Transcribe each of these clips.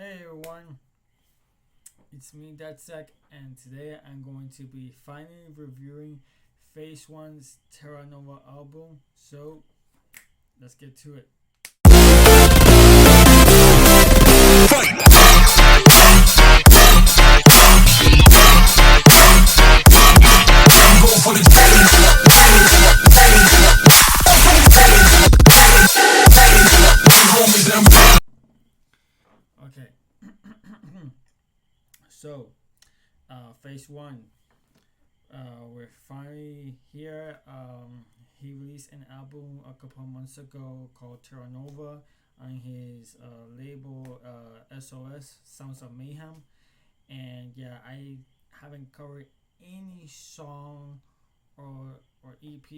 Hey everyone, it's me, REDSKY, and today I'm going to be finally reviewing Phaseone's Terranova album. So, let's get to it. Okay, so Phaseone, we're finally here. He released an album a couple of months ago called Terranova on his label SOS, Sounds of Mayhem. And yeah, I haven't covered any song or EP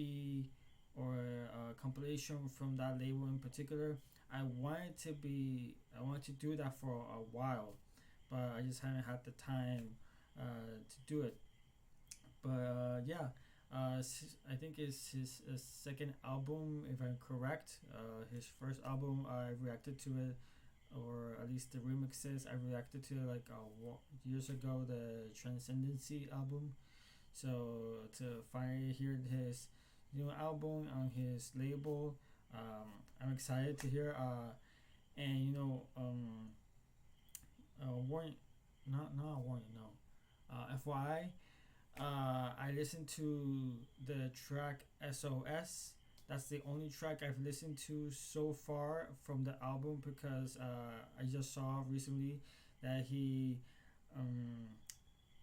or compilation from that label in particular. I wanted to do that for a while, but I just haven't had the time to do it. But yeah, I think it's his second album, if I'm correct. His first album, I reacted to it, or at least the remixes I reacted to it like years ago, the Transcendency album. So to finally hear his new album on his label, I'm excited to hear. And warning, not warning, no. FYI, I listened to the track SOS. That's the only track I've listened to so far from the album, because I just saw recently that he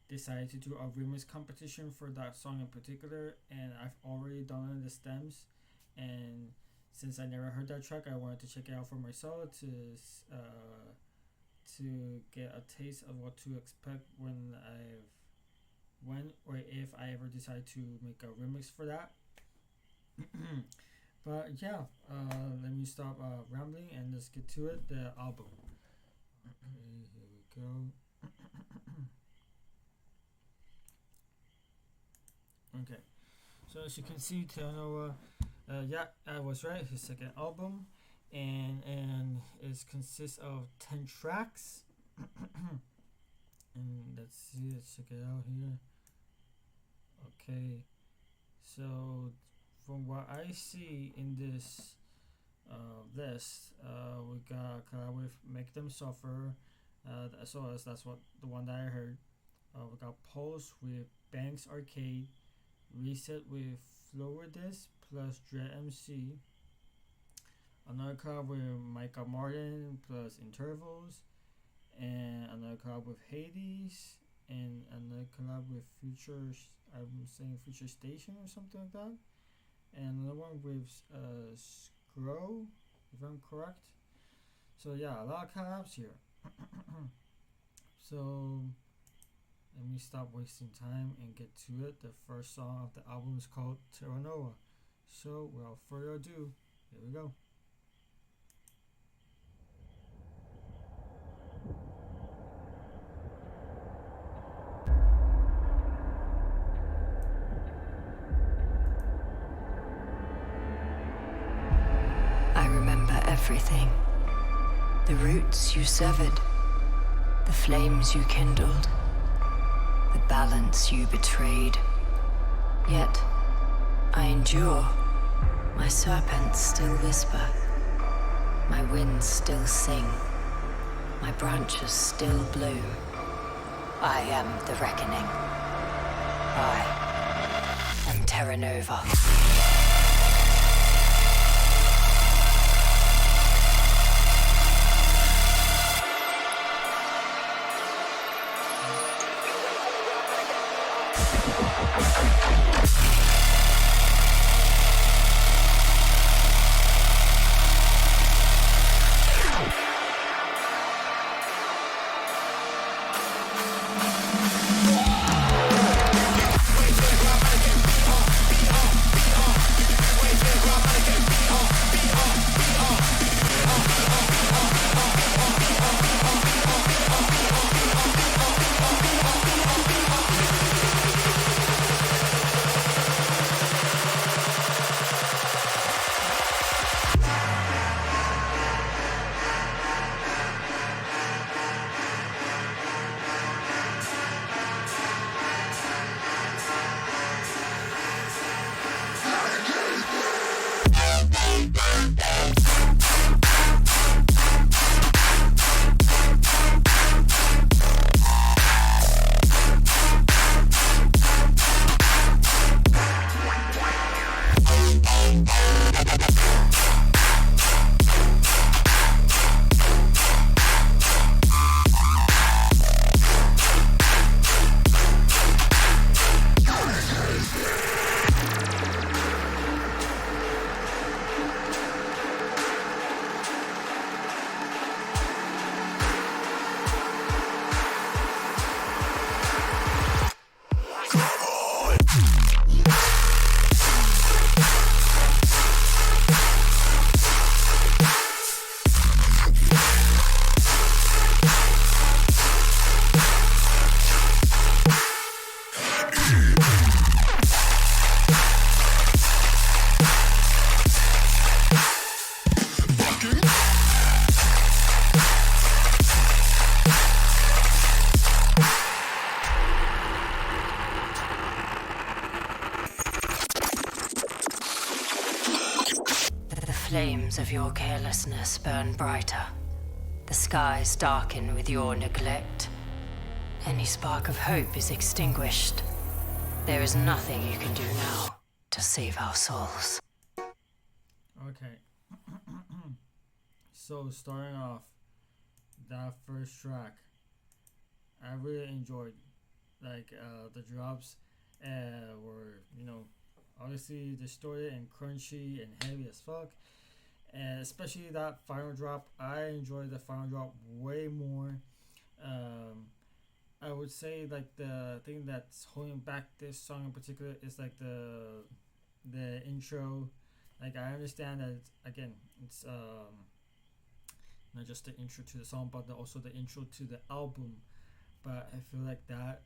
decided to do a remix competition for that song in particular, and I've already done the stems. And since I never heard that track, I wanted to check it out for myself to get a taste of what to expect when or if I ever decide to make a remix for that. But yeah, let me stop rambling and let's get to it. The album. Okay, here we go. Okay, so as you can see, Terranova, yeah, I was right, his second album, and it consists of 10 tracks. And let's check it out here. Okay, so from what I see in this list, we got collab with Make Them Suffer, the SOS, that's the one that I heard. We got Pulse with Banks Arcade, Reset with FLOWIDUS plus Dread MC, another collab with MICAH Martin plus Intervals, and another collab with HVDES, and another collab with Future Station or something like that, and another one with SCRO, if I'm correct. So yeah, a lot of collabs here. So let me stop wasting time and get to it. The first song of the album is called Terranova. So without further ado, here we go. I remember everything. The roots you severed, the flames you kindled, the balance you betrayed. Yet, I endure. My serpents still whisper. My winds still sing. My branches still bloom. I am the reckoning. I am Terranova. your carelessness burn brighter. The skies darken with your neglect. Any spark of hope is extinguished. There is nothing you can do now to save our souls. Okay. So starting off, that first track, I really enjoyed. Like the drops were, obviously distorted and crunchy and heavy as fuck. And especially that final drop, I enjoyed the final drop way more. I would say like the thing that's holding back this song in particular is like the intro. Like I understand that it's not just the intro to the song, but also the intro to the album. But I feel like that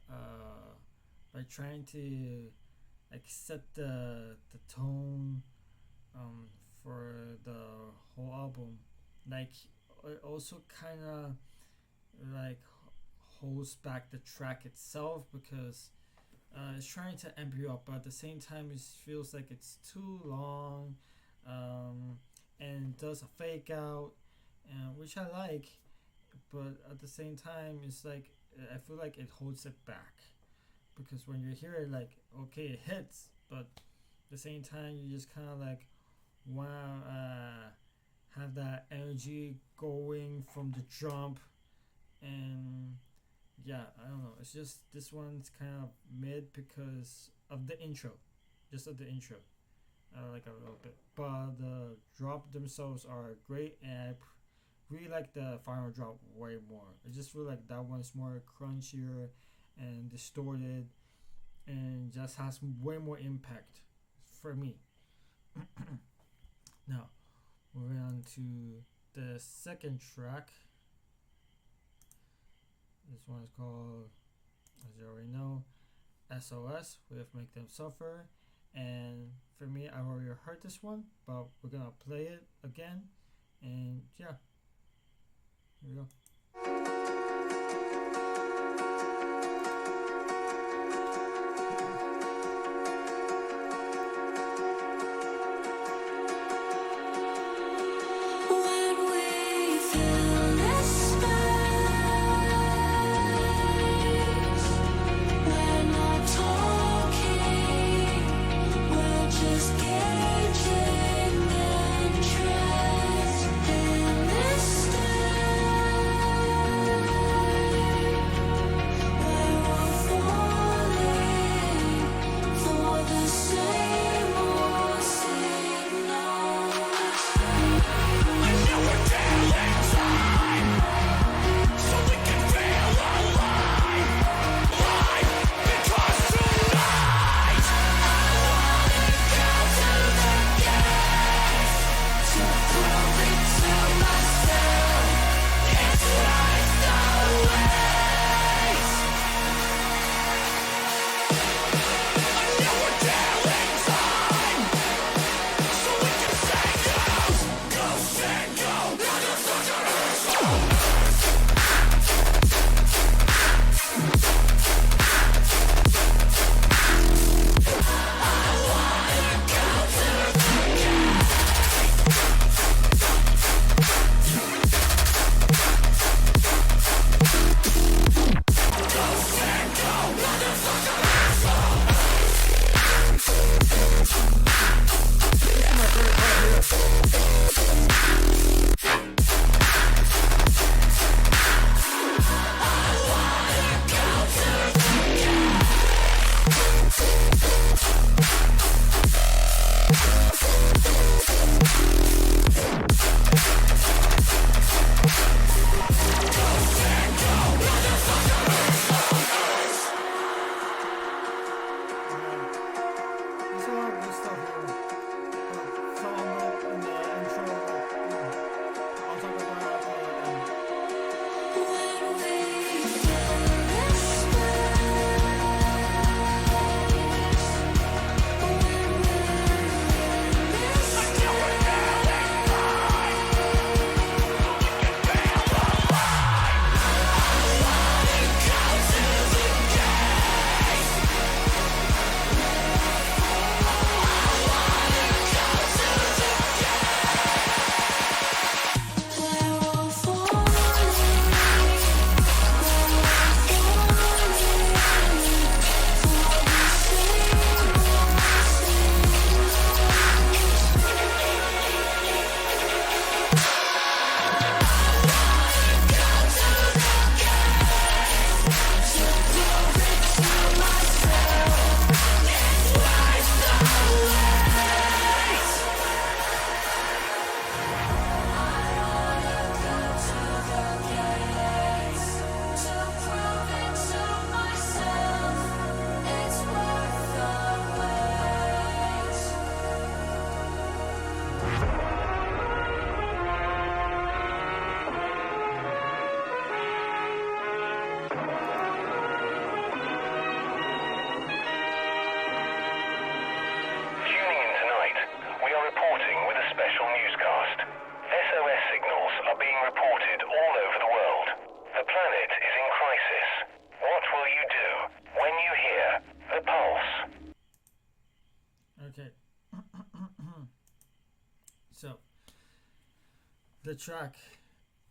by trying to like set the tone for the whole album, like it also kind of like holds back the track itself because it's trying to amp you up, but at the same time it feels like it's too long, and does a fake out, which I like, but at the same time it's like I feel like it holds it back because when you hear it, like okay, it hits, but at the same time you just kind of like want to have that energy going from the jump. And yeah, I don't know, it's just this one's kind of mid because of the intro, just of the intro. I like it a little bit, but the drop themselves are great, and I really like the final drop way more. I just feel like that one's more crunchier and distorted and just has way more impact for me. Now, moving on to the second track. This one is called, as you already know, SOS with Make Them Suffer. And for me, I already heard this one, but we're gonna play it again. And yeah, here we go. Gauging and trust in this the track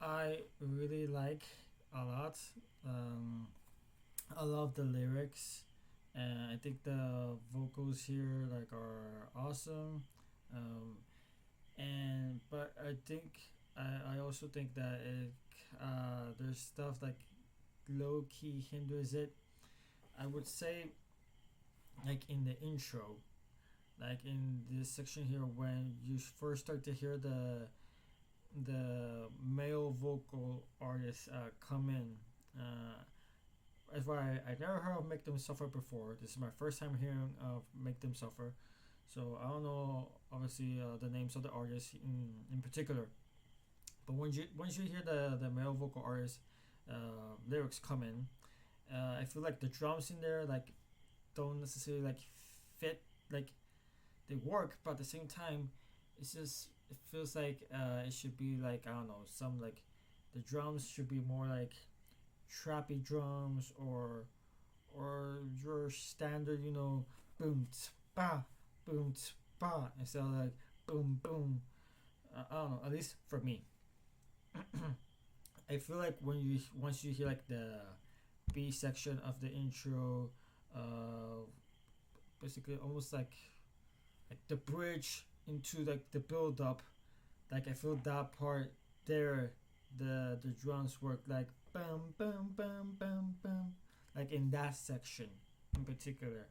I really like a lot. Um, I love the lyrics, and I think the vocals here like are awesome. Um, and but I think I also think that there's stuff like low key hinders it. I would say like in the intro, like in this section here when you first start to hear the male vocal artist come in. That's why I never heard of Make Them Suffer before. This is my first time hearing of Make Them Suffer. So I don't know, obviously, the names of the artists in particular. But once you hear the male vocal artist lyrics come in, I feel like the drums in there like don't necessarily like fit, like they work, but at the same time, it feels like it should be like I don't know, some like the drums should be more like trappy drums or your standard, boom ba boom ba instead of like boom boom. I don't know. At least for me, I feel like once you hear like the B section of the intro, basically almost like the bridge into like the build up, like I feel that part there, the drums work like bam bam bam bam bam, like in that section in particular.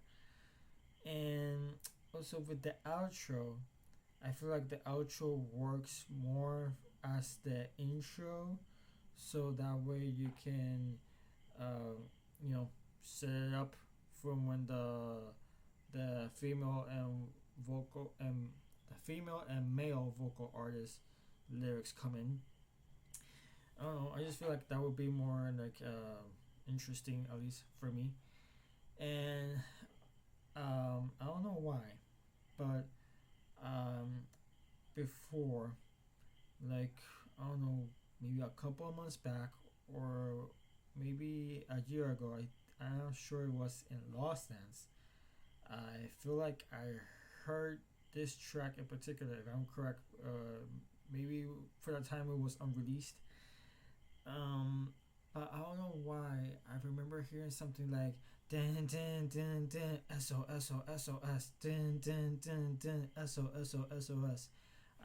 And also with the outro, I feel like the outro works more as the intro, so that way you can uh, set it up from when the female and vocal and the female and male vocal artist lyrics come in. I don't know. I just feel like that would be more like interesting, at least for me. And I don't know why, but um, before, like I don't know, maybe a couple of months back or maybe a year ago, I'm not sure it was in Lost Dance. I feel like I heard this track in particular, if I'm correct. Maybe for that time it was unreleased. Um, but I don't know why. I remember hearing something like dun dun dun dun SOS dun dun dun dun SOS.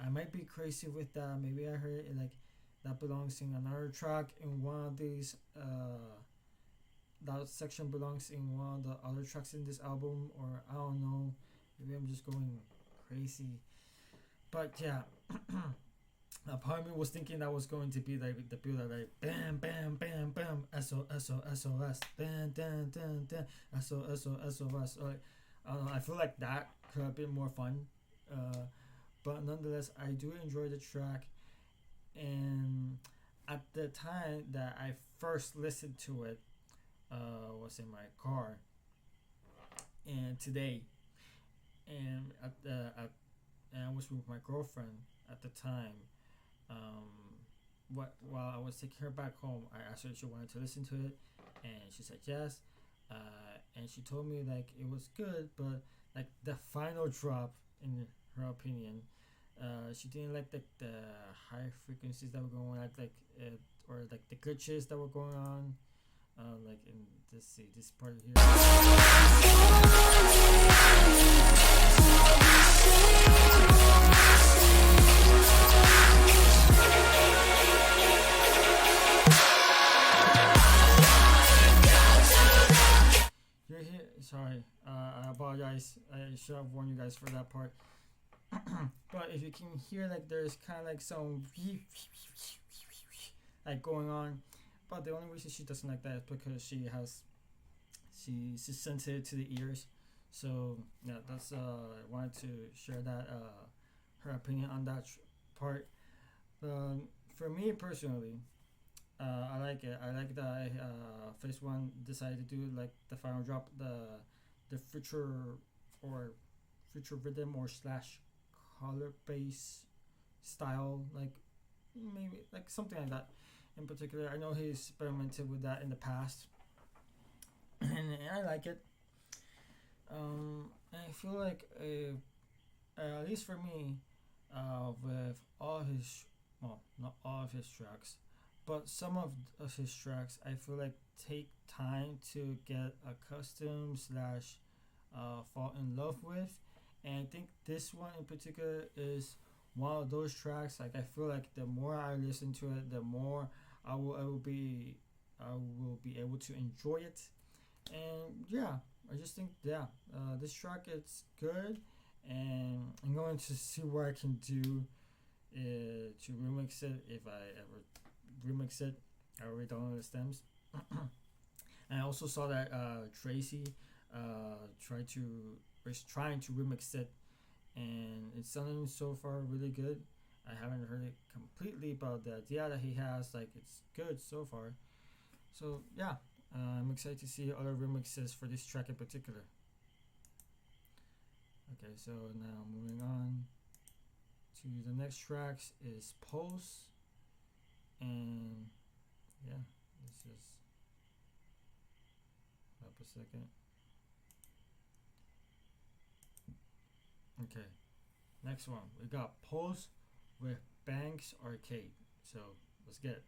I might be crazy with that. Maybe I heard it like that belongs in another track in one of these. That section belongs in one of the other tracks in this album, or I don't know. Maybe I'm just going crazy. But yeah, a part of me was thinking that was going to be like the build up, like bam bam bam bam SOS dun dun dun dun SOS. Like, I don't know. I feel like that could have been more fun. But nonetheless, I do enjoy the track. And at the time that I first listened to it, was in my car. And today, and and I was with my girlfriend at the time. While I was taking her back home, I asked her if she wanted to listen to it, and she said yes. And she told me like it was good, but like the final drop, in her opinion, she didn't like the high frequencies that were going on, or like the glitches that were going on, like in this part here. You're here. Sorry, I apologize. I should have warned you guys for that part. But if you can hear like there's kind of like some like going on, but the only reason she doesn't like that is because she's sensitive to the ears. So yeah, that's I wanted to share that her opinion on that part. For me personally, I like it. I like that Phaseone decided to do like the final drop, the future rhythm or slash color bass style, like maybe like something like that. In particular, I know he experimented with that in the past, and I like it. And I feel like at least for me, with all his well, not all of his tracks, but some of his tracks I feel like take time to get accustomed slash fall in love with, and I think this one in particular is one of those tracks. Like I feel like the more I listen to it, the more I will be able to enjoy it, and yeah, I just think this track it's good, and I'm going to see what I can do to remix it if I ever remix it. I already don't know the stems. And I also saw that Tracy tried to was trying to remix it, and it's sounding so far really good. I haven't heard it completely, but the idea that he has, like, it's good so far. So yeah, I'm excited to see other remixes for this track in particular. Okay, so now moving on to the next tracks is Pulse, and yeah, let's just up a second. Okay, next one we got Pulse with Banks Arcade. So let's get it.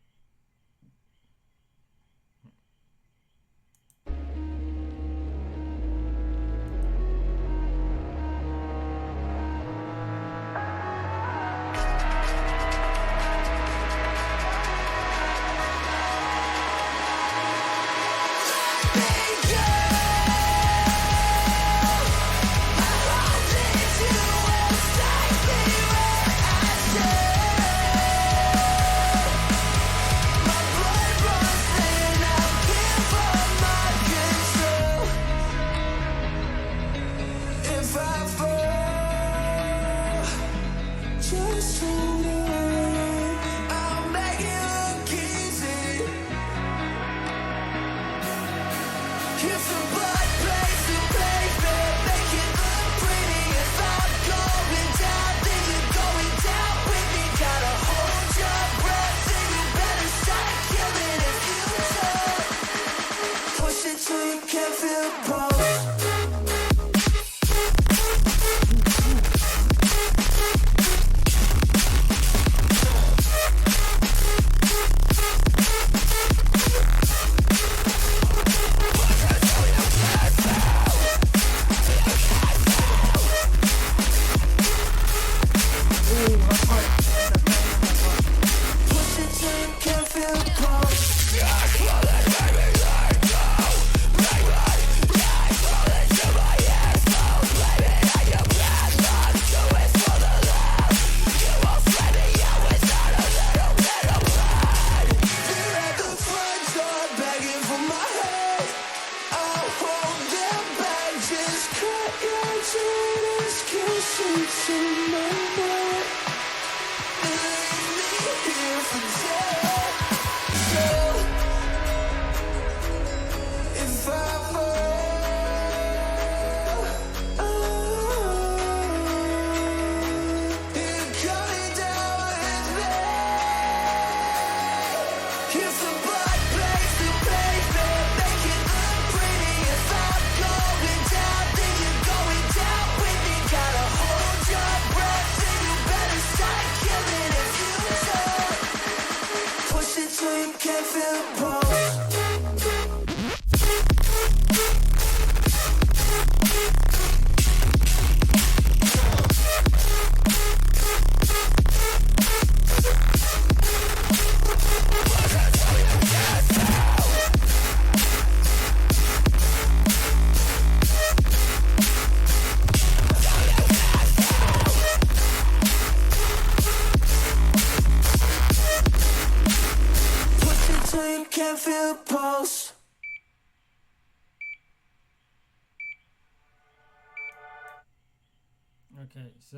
Okay, so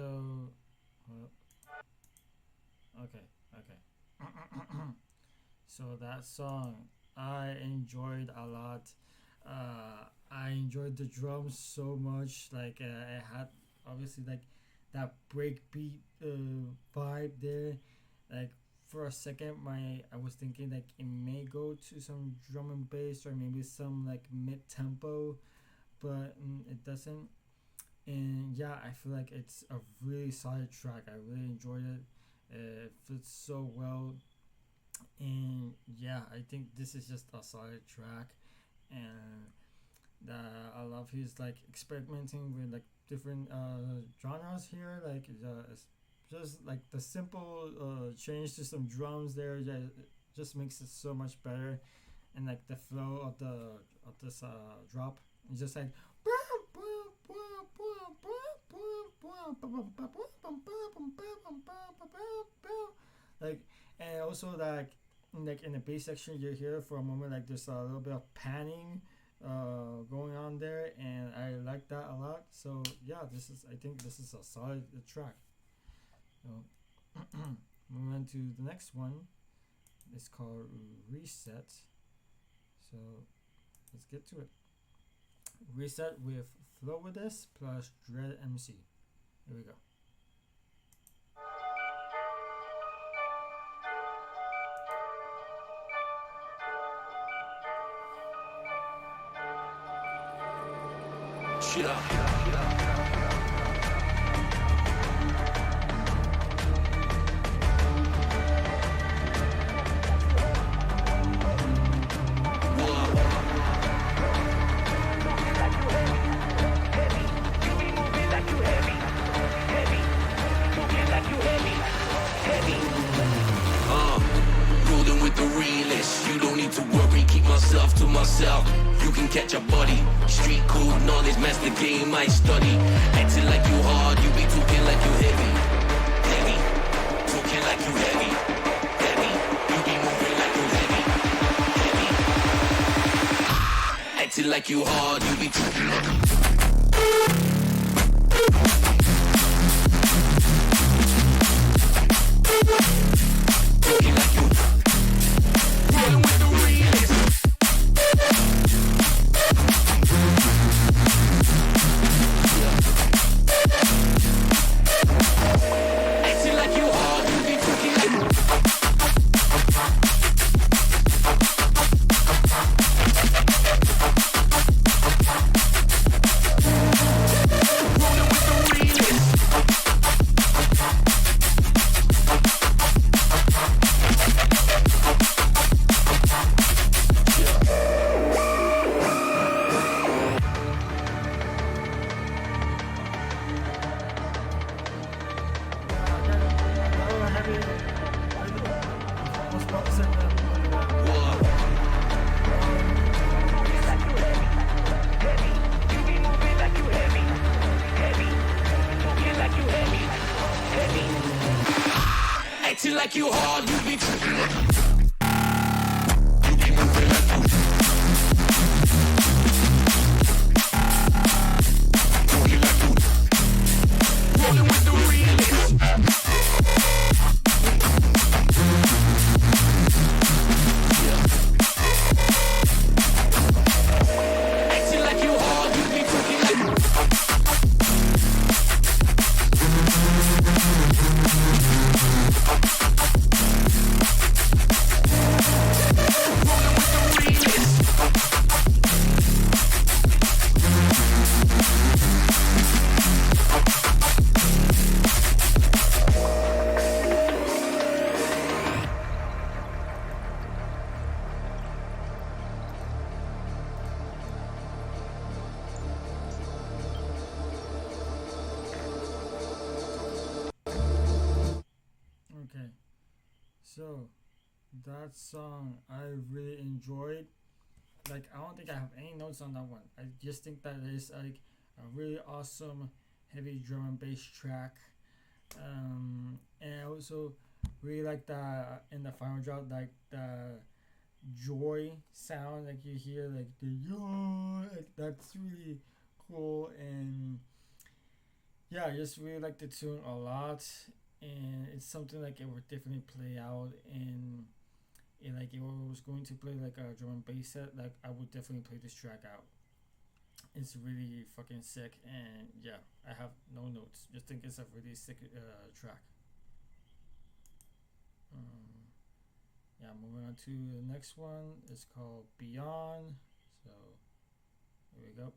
okay. So that song I enjoyed a lot. I enjoyed the drums so much. Like it had obviously like that breakbeat vibe there. Like for a second, I was thinking like it may go to some drum and bass or maybe some like mid tempo, but it doesn't. And yeah, I feel like it's a really solid track. I really enjoyed it. It fits so well, and yeah, I think this is just a solid track, and I love his like experimenting with like different genres here, like just like the simple change to some drums there just makes it so much better, and like the flow of this drop is just like like, and also like in the bass section you hear for a moment like there's a little bit of panning going on there, and I like that a lot. So yeah, I think this is a solid track. So moving on to the next one. It's called Reset. So let's get to it. Reset with FLOWIDUS plus Dread MC. Here we go. Shit up. To myself, you can catch a body. Street code knowledge, master game I study. Acting like you hard, you be talking like you heavy. Heavy, talking like you heavy. Heavy, you be moving like you heavy. Heavy, acting like you hard, you be talking like you like you hard, you be tripping. You be moving like you. Talking like you. Rolling with the realest. Acting like you hard, you be talking like you. Okay, so that song I really enjoyed. Like, I don't think I have any notes on that one. I just think that is like a really awesome heavy drum and bass track. And I also really like that in the final drop, like the joy sound, like you hear like the yo, like, that's really cool. And yeah, I just really like the tune a lot, and it's something like it would definitely play out in like if I was going to play like a drum and bass set, like I would definitely play this track out. It's really fucking sick, and yeah, I have no notes. Just think it's a really sick track. Yeah, moving on to the next one. It's called Beyond. So here we go.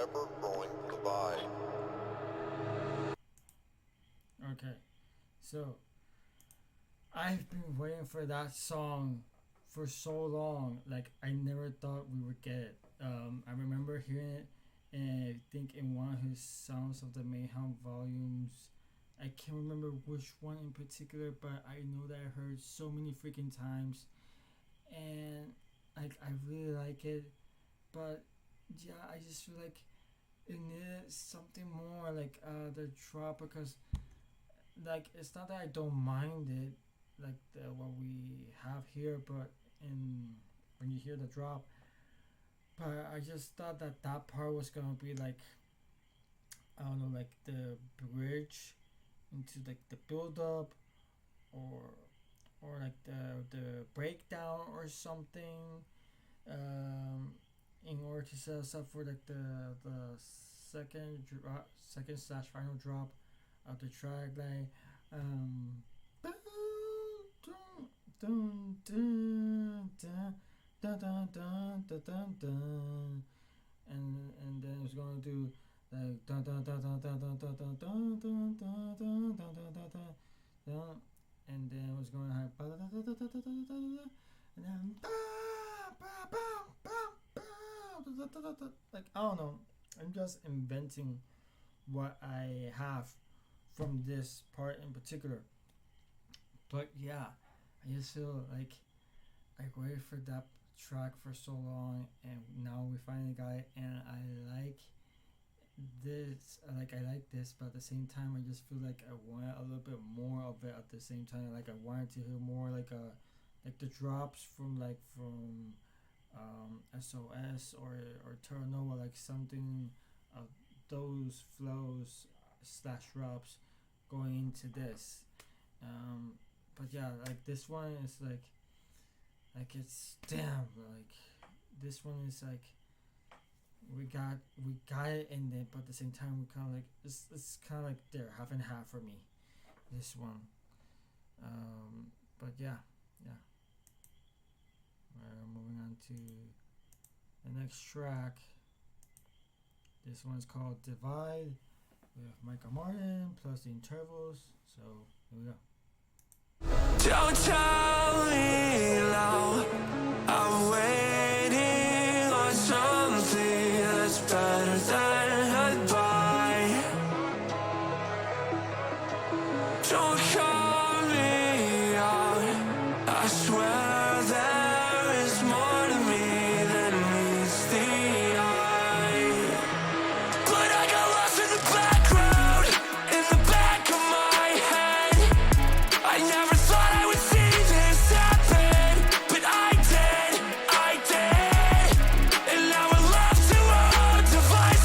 ever-growing divide. Okay, so I've been waiting for that song for so long. Like, I never thought we would get it. I remember hearing it, and I think in one of his Sounds of the Mayhem volumes. I can't remember which one in particular, but I know that I heard so many freaking times, and like I really like it. But yeah, I just feel like it needed something more, like the drop, because like it's not that I don't mind it, like what we have here, but in when you hear the drop, but I just thought that that part was gonna be like, I don't know, like the bridge into like the build up, or like the breakdown or something, in order to set us up for like the second slash final drop of the track, like and then it's gonna do like dun dun dun dun dun dun dun dun dun dun dun dun dun dun dun, and then it was going to have and then like I don't know. I'm just inventing what I have from this part in particular. But yeah, I just feel like I waited for that track for so long, and now we finally got it, and I like this. I like this, but at the same time, I just feel like I want a little bit more of it. At the same time, like I wanted to hear more, like the drops from SOS or Terranova, like something of those flows slash drops going into this. But yeah, like this one is like it's damn, like this one is like we got it in there, but at the same time we kind of like it's kind of like there half and half for me, this one. But yeah. Moving on to the next track. This one's called Divide with Micah Martin plus the intervals. So here we go. Don't tell me now, I'm waiting on something that's better than goodbye. Don't call me out, I swear there is more to me than meets the eye. But I got lost in the background, in the back of my head. I never thought I would see this happen, but I did, and now we're left to our own devices.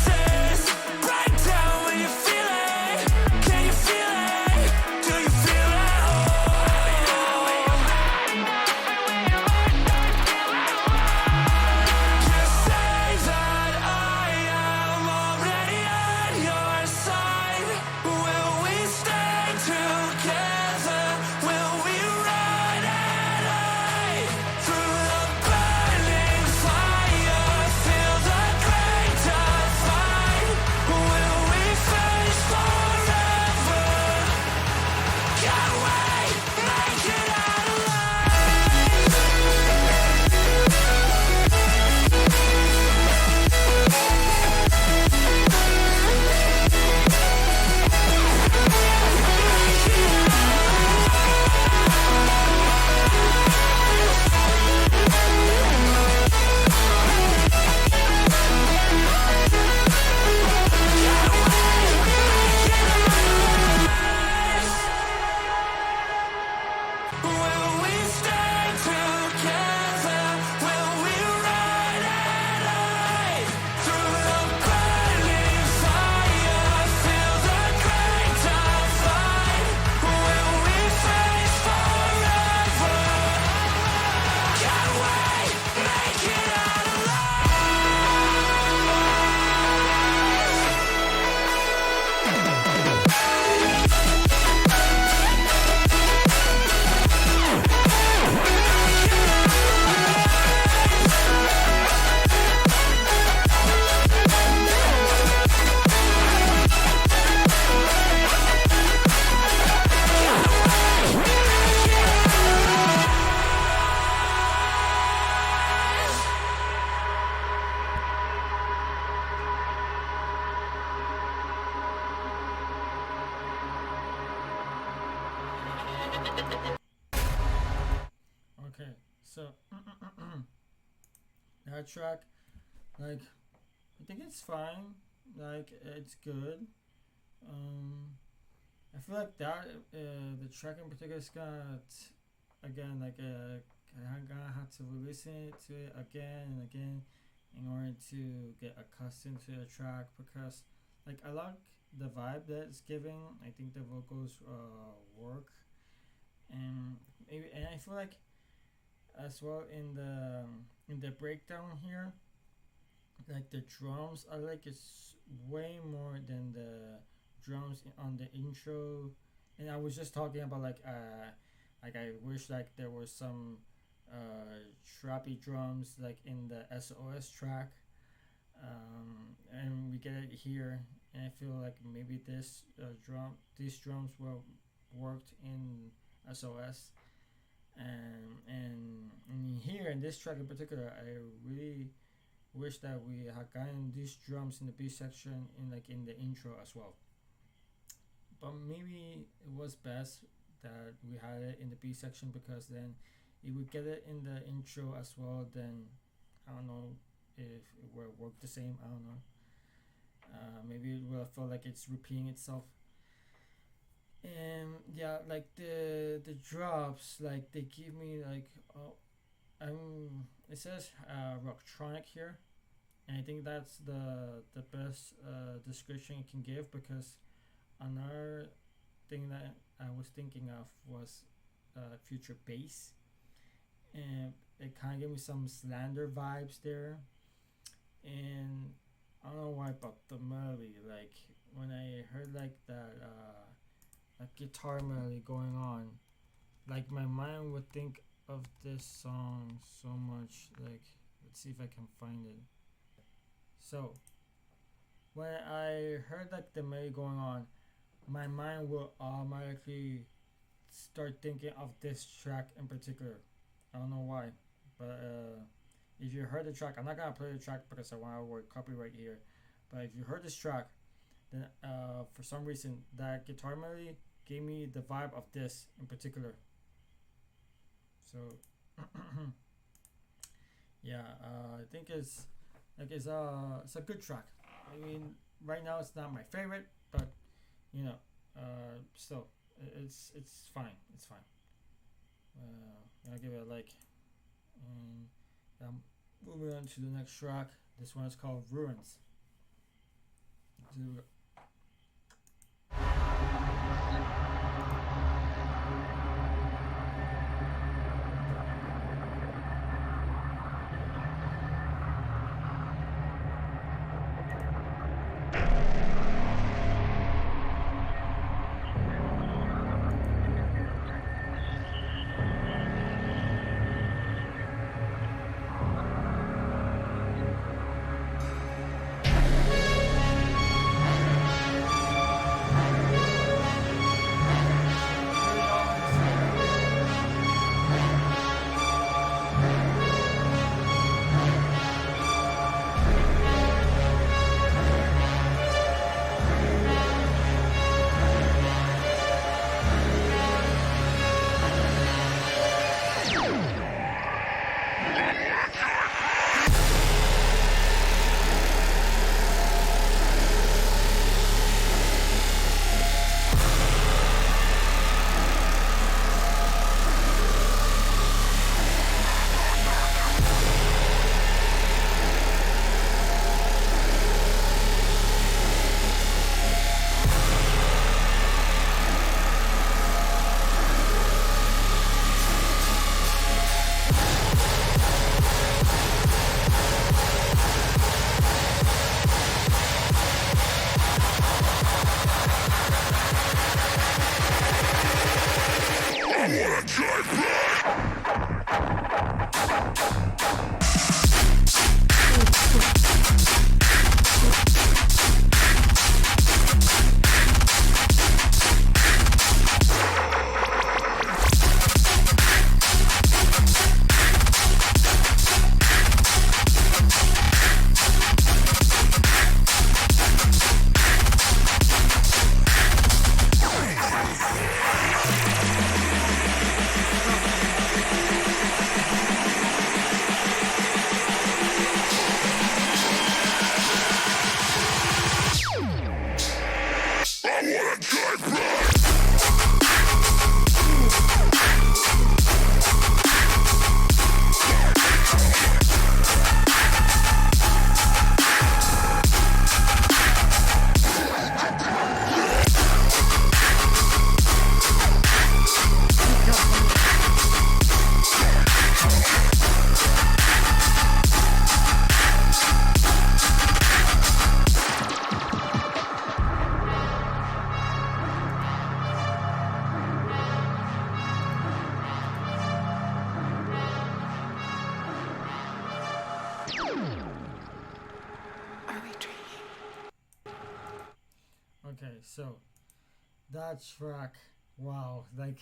Okay, so that track, like, I think it's fine. Like, it's good. I feel like that the track in particular is gonna again like I'm gonna have to listen to it again and again in order to get accustomed to the track, because like I like the vibe that it's giving. I think the vocals work, and maybe, and I feel like as well in the breakdown here, like the drums I like it's way more than the drums on the intro. And I was just talking about like I wish like there was some trappy drums like in the SOS track, and we get it here, and I feel like maybe these drums were worked in SOS, and here in this track in particular I really wish that we had gotten these drums in the B section in the intro as well. But maybe it was best that we had it in the B section, because then if we get it in the intro as well, then I don't know if it will work the same. I don't know. Maybe it will feel like it's repeating itself. And yeah, like the drops, like they give me like it says rocktronic here, and I think that's the best description you can give, because another thing that I was thinking of was future bass, and it kind of gave me some Slander vibes there. And I don't know why, but the melody, like when I heard like that guitar melody going on, like my mind would think of this song so much. Like, let's see if I can find it. So when I heard like the melody going on, my mind will automatically start thinking of this track in particular. I don't know why, but if you heard the track, I'm not gonna play the track because I want to avoid copyright here. But if you heard this track, then for some reason that guitar melody gave me the vibe of this in particular. So yeah, I think it's like it's a good track. I mean, right now it's not my favorite, but you know, still it's fine. It's fine. I'll give it a like. And moving on to the next track. This one is called Ruins. Okay, so that track, wow, like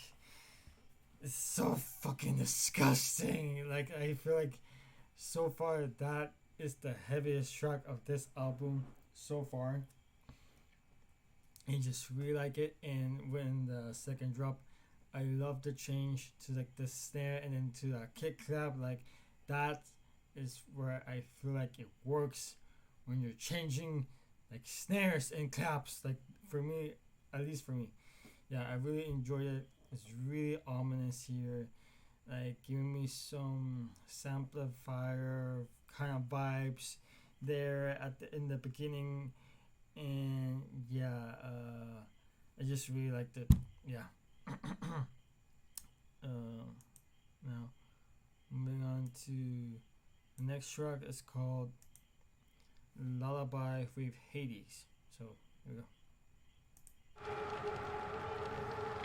it's so fucking disgusting. Like I feel like so far that is the heaviest track of this album so far. I just really like it, and when the second drop, I love the change to like the snare and then to the kick clap. Like that is where I feel like it works when you're changing like snares and claps. Like for me, at least for me, yeah, I really enjoyed it. It's really ominous here, like giving me some samplifier kind of vibes there in the beginning, and yeah, I just really liked it. Yeah. Now moving on to the next track is called Lullaby with HVDES. So here we go.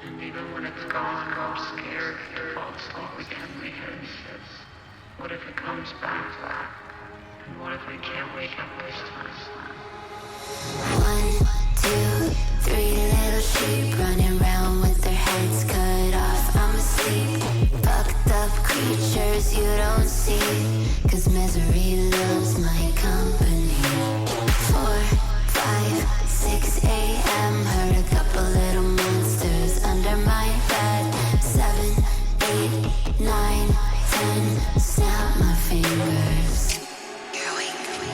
And even when it's gone, I'm scared to fall asleep again. My head says, what if it comes back? And what if I can't wake up this time? 1, 2, 3 little sheep running around with their heads cut off. I'm asleep, fucked up creatures you don't see, 'cause misery loves my company. 4, 5, 6 a.m. Heard a couple little monsters under my bed. 7, 8, 9, 10. Snap my fingers.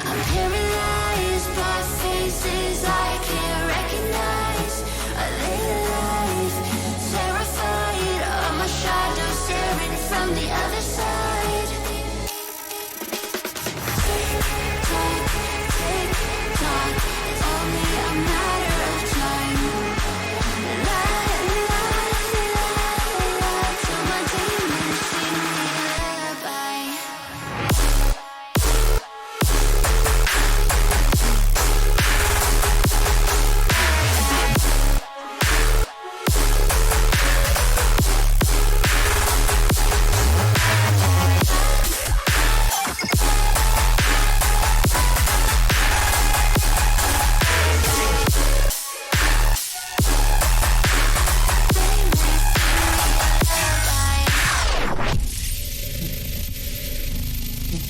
I'm paralyzed by faces I can't recognize. A little life, terrified of my shadow staring from the other side. Tick tock, tick tock, it's only a matter of time. La la la la, till my demons sing me a lullaby.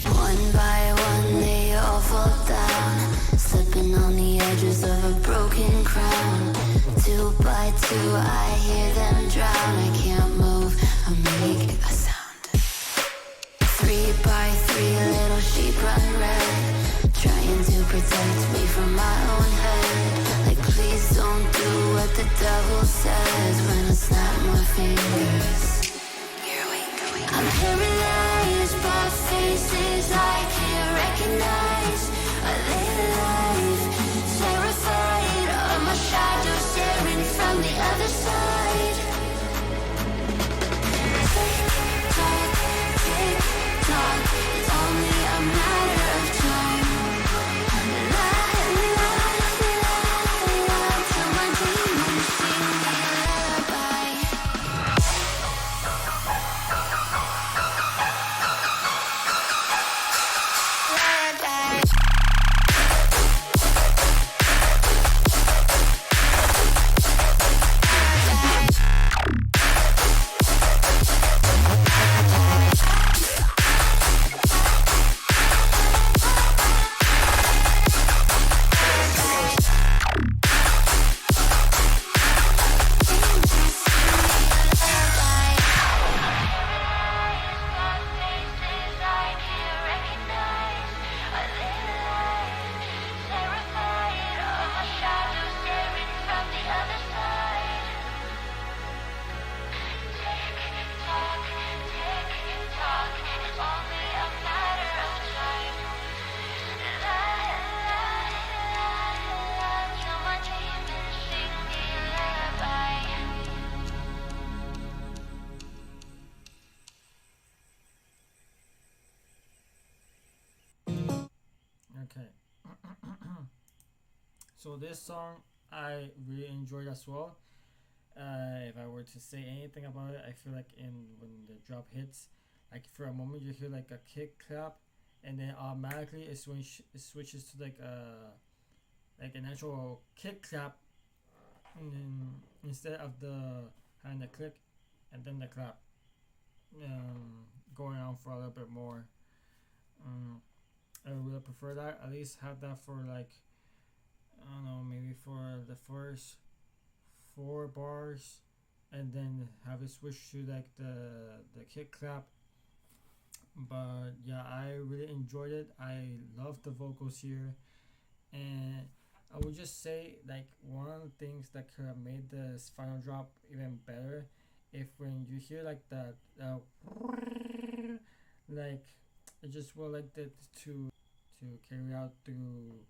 One by one they all fall down, slipping on the edges of a broken crown. 2 by 2 I hear them drown. I can't move, I make a sound. 3 by 3 little sheep run red, trying to protect me from my own head. Like please don't do what the devil says when I snap my fingers. I'm paralyzed by faces I can't recognize. A little life, terrified of my shadow staring from the other side. Tick tock, tick tock, it's only a matter of time. La la la la, till my demons sing me a lullaby. Lullaby. So this song I really enjoyed as well. If I were to say anything about it, I feel like when the drop hits, like for a moment you hear like a kick clap, and then automatically it switches to like an actual kick clap, and then instead of having the click and then the clap, going on for a little bit more. I would prefer that. At least have that for like, I don't know, maybe for the first 4 bars, and then have it switch to like the kick clap. But yeah, I really enjoyed it. I love the vocals here, and I would just say like one of the things that could have made this final drop even better, if when you hear like that like I just would like that to carry out through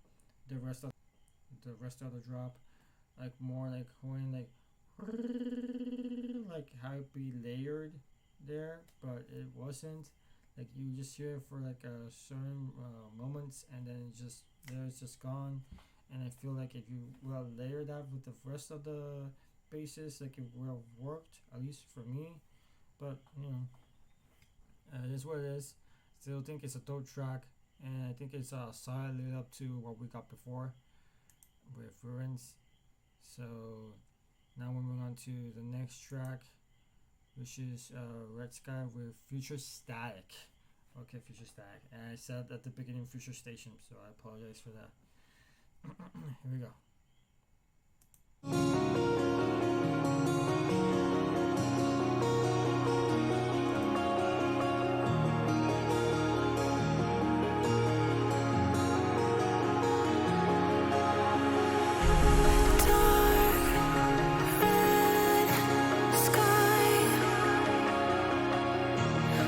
the rest of the drop, like more like when like how it be layered there, but it wasn't. Like you just hear it for like a certain moments, and then it's just gone. And I feel like if you will layer that with the rest of the bases, like it would have worked, at least for me. But you know, it is what it is. Still think it's a dope track, and I think it's a solid lead up to what we got before with Ruins. So now we're moving on to the next track, which is REDSKY with Future Static. Okay, Future Static. And I said at the beginning Future Station, so I apologize for that. Here we go.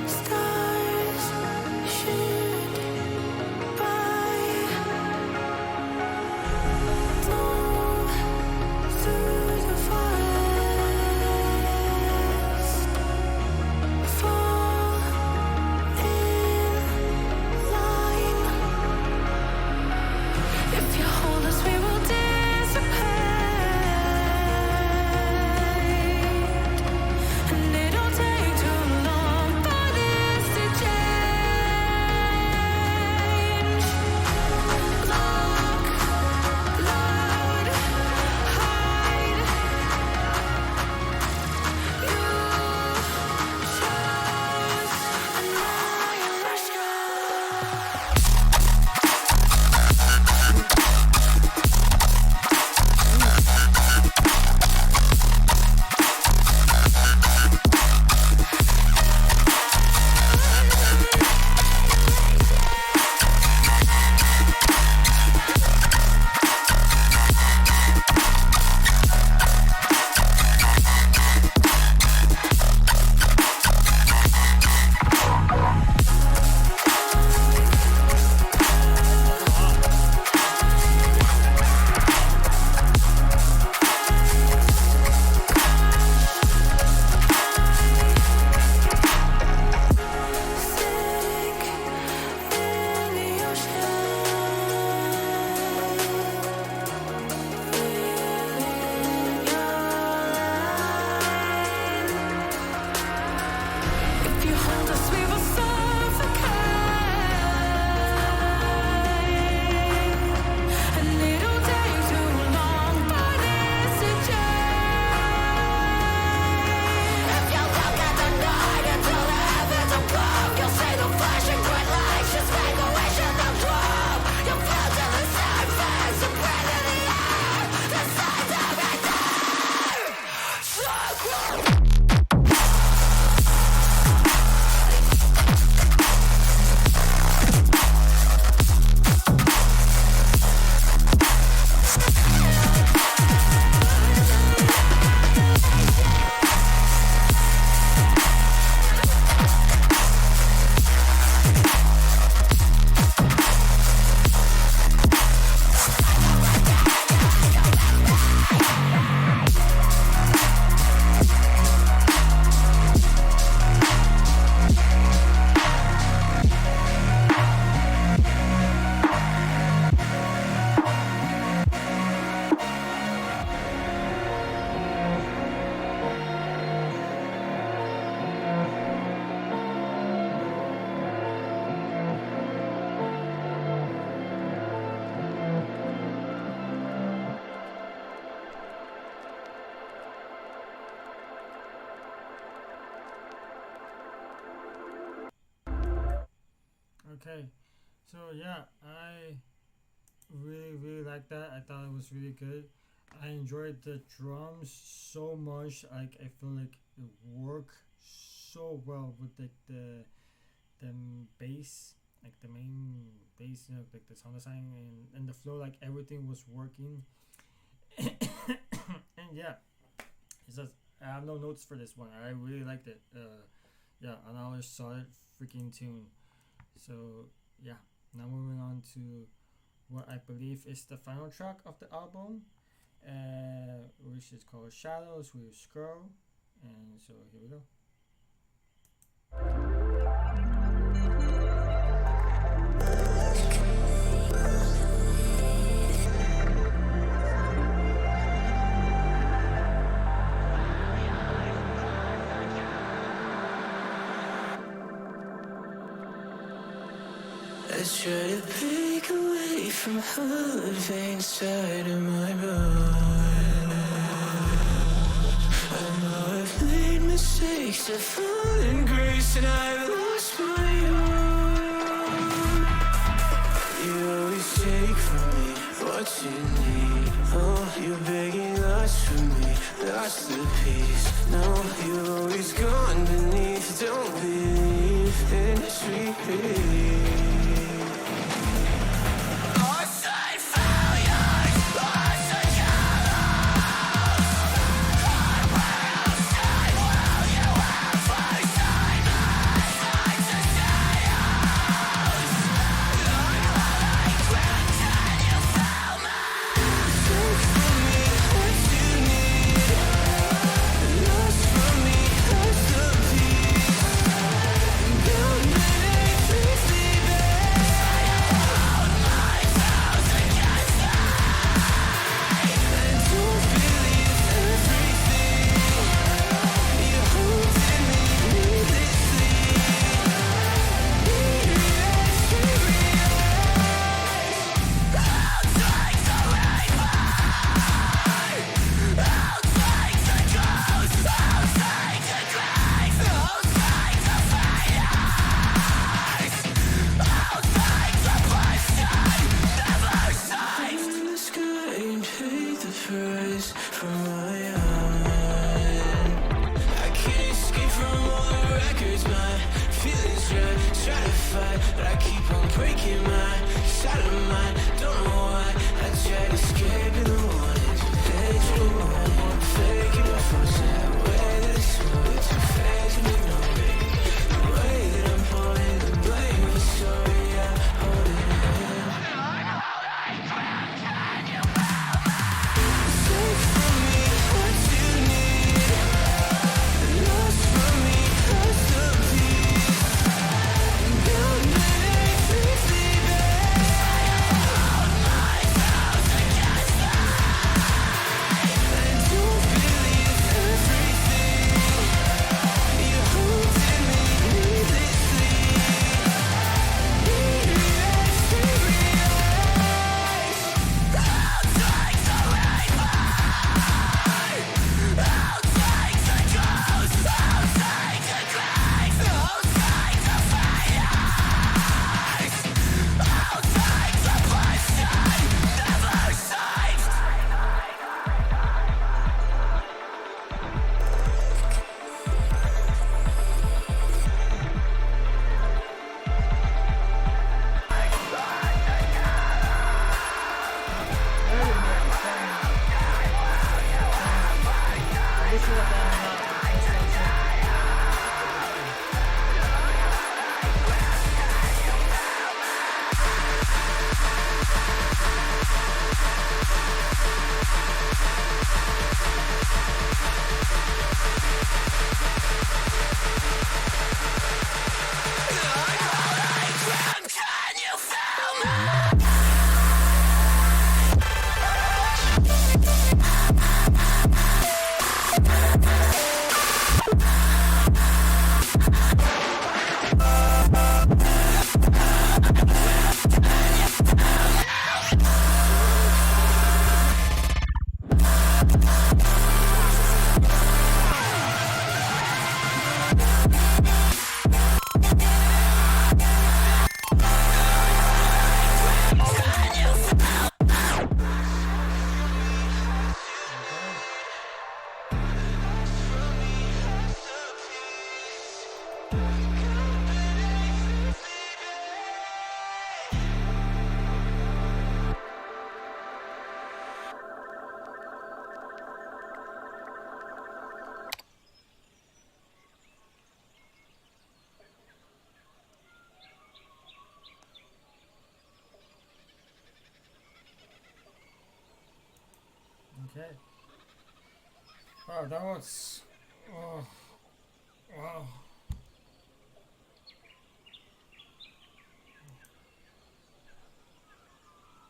Stars shoot by. Okay, so yeah, I really like that. I thought it was really good. I enjoyed the drums so much. Like I feel like it worked so well with the bass, like the main bass, you know, like the sound design and the flow. Like everything was working. And yeah, it's just I have no notes for this one. I really liked it. Yeah, another solid freaking tune. So yeah, now moving on to what I believe is the final track of the album, which is called Shadows with SCRO. And so here we go. I try to break away from all the pain inside of my blood. I know I've made mistakes, I've fallen grace, and I've lost my own. You always take from me what you need. Oh, you're begging lots from me, lost the peace. No, you've always gone beneath. Don't believe in sweet relief. Okay. Wow, that was. Oh, wow.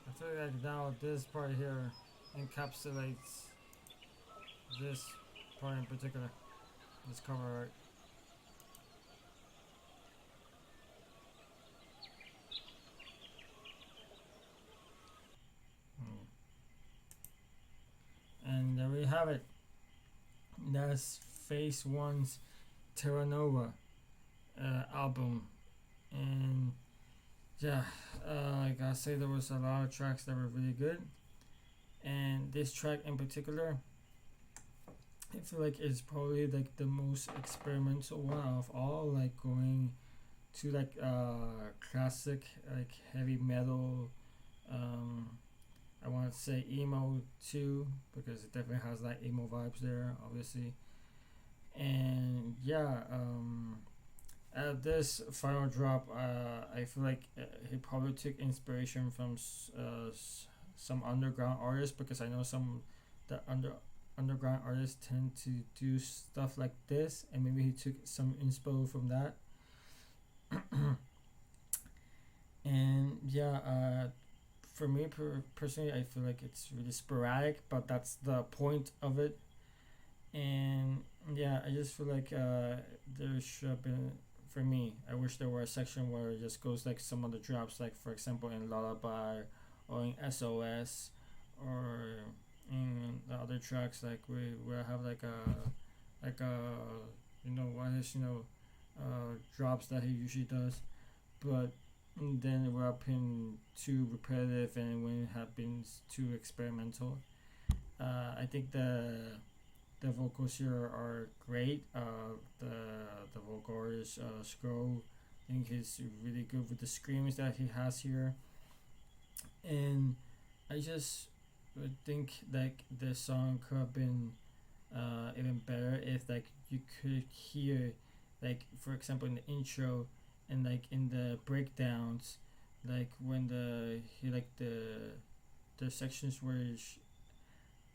I feel like now this part here encapsulates this part in particular. This cover art. And there we have it. That's Phaseone's Terranova album. And yeah, like I say, there was a lot of tracks that were really good. And this track in particular, I feel like it's probably like the most experimental one of all, like going to like classic like heavy metal, I want to say emo too, because it definitely has like emo vibes there, obviously. And yeah, at this final drop, I feel like he probably took inspiration from some underground artists, because I know some the underground artists tend to do stuff like this, and maybe he took some inspo from that. And yeah, for me personally, I feel like it's really sporadic, but that's the point of it. And yeah, I just feel like there should have been, for me, I wish there were a section where it just goes like some of the drops, like for example in Lullaby or in SOS, or in the other tracks, like we have like a one is drops that he usually does, but then we're up in too repetitive, and when it have been too experimental. I think the vocals here are great. The vocal artist SCRO, I think he's really good with the screams that he has here, and I just would think like the song could have been even better if like you could hear, like for example in the intro and like in the breakdowns, like when the sections where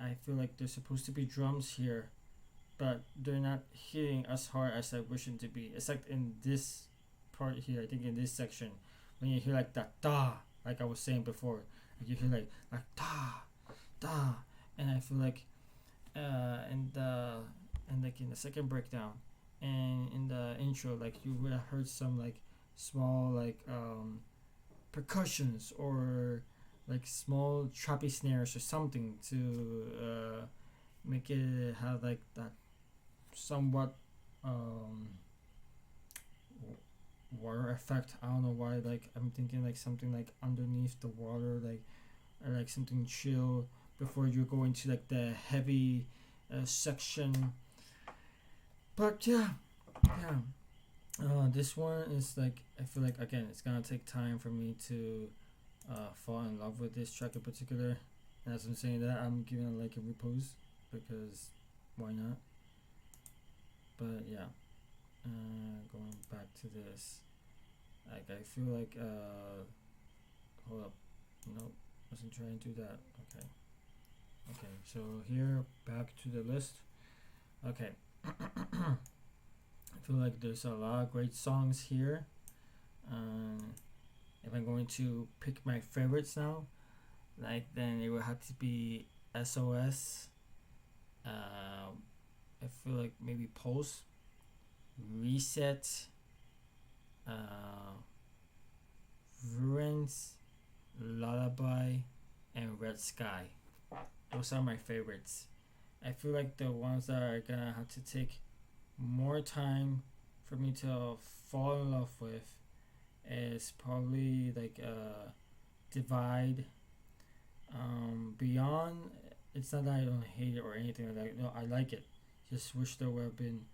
I feel like there's supposed to be drums here, but they're not hitting as hard as I wish them to be. Except in this part here, I think in this section, when you hear like that da, like I was saying before, like you hear like da, and I feel like and like in the second breakdown and in the intro, like you would have heard some like small like percussions or like small trappy snares or something to make it have like that somewhat water effect. I don't know why, like I'm thinking like something like underneath the water, like, or like something chill before you go into like the heavy section. But yeah, this one is like, I feel like again it's gonna take time for me to fall in love with this track in particular. And as I'm saying that, I'm giving it like a repose, because why not? But yeah, going back to this, like I feel like hold up, nope, wasn't trying to do that. Okay, so here, back to the list. Okay. I feel like there's a lot of great songs here. If I'm going to pick my favorites now, like then it would have to be SOS. I feel like maybe Pulse, Reset, Ruins, Lullaby, and REDSKY. Those are my favorites. I feel like the ones that are gonna have to take more time for me to fall in love with is probably like Divide. Beyond, it's not that I don't hate it or anything like that. No, I like it. Just wish there would have been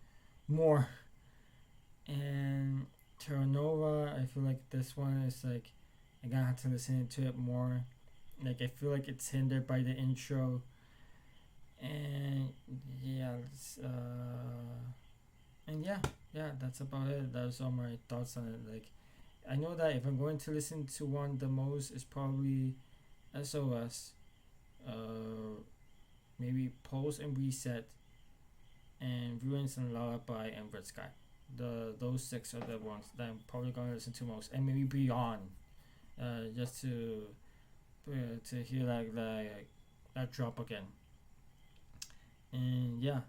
more. And Terranova, I feel like this one is like I gotta have to listen to it more. Like I feel like it's hindered by the intro. And yeah, that's about it. That's all my thoughts on it. Like I know that if I'm going to listen to one the most, it's probably SOS, be Pulse and Reset, and Ruins and Lullaby and REDSKY. Those 6 are the ones that I'm probably gonna listen to most, and maybe Beyond, just to hear that drop again. And yeah,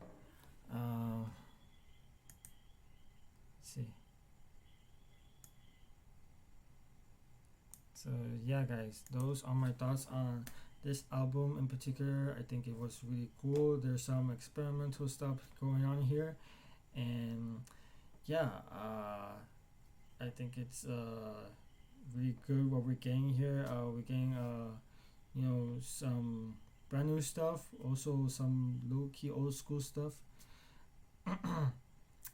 let's see. So yeah, guys, those are my thoughts on this album in particular. I think it was really cool. There's some experimental stuff going on here, and yeah, I think it's really good what we're getting here. We're getting some brand new stuff, also some low key old school stuff.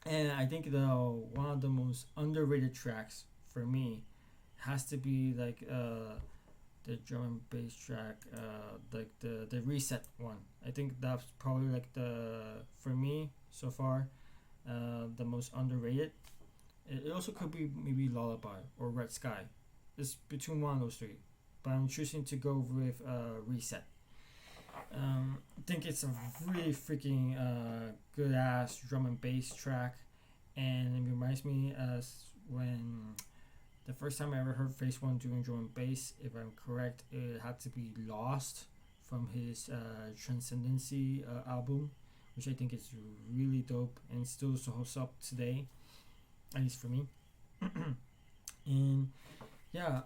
And I think one of the most underrated tracks for me has to be like the drum and bass track, like the Reset one. I think that's probably like for me so far, the most underrated. It also could be maybe Lullaby or REDSKY. It's between one of those 3, but I'm choosing to go with Reset. I think it's a really freaking good ass drum and bass track, and it reminds me as when the first time I ever heard Phaseone doing drum and bass. If I'm correct, it had to be Lost from his Transcendency album, which I think is really dope and still holds up today, at least for me. And yeah,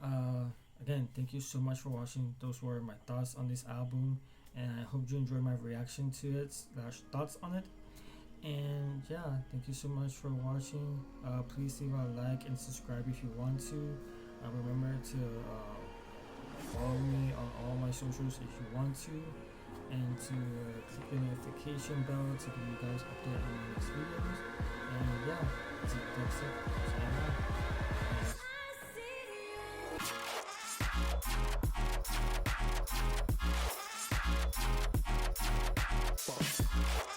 again, thank you so much for watching. Those were my thoughts on this album, and I hope you enjoyed my reaction to it / thoughts on it. And yeah, thank you so much for watching. Please leave a like and subscribe if you want to. Remember to follow me on all my socials if you want to, and to click the notification bell to give you guys update on my next videos. And yeah, that's it. Sign out.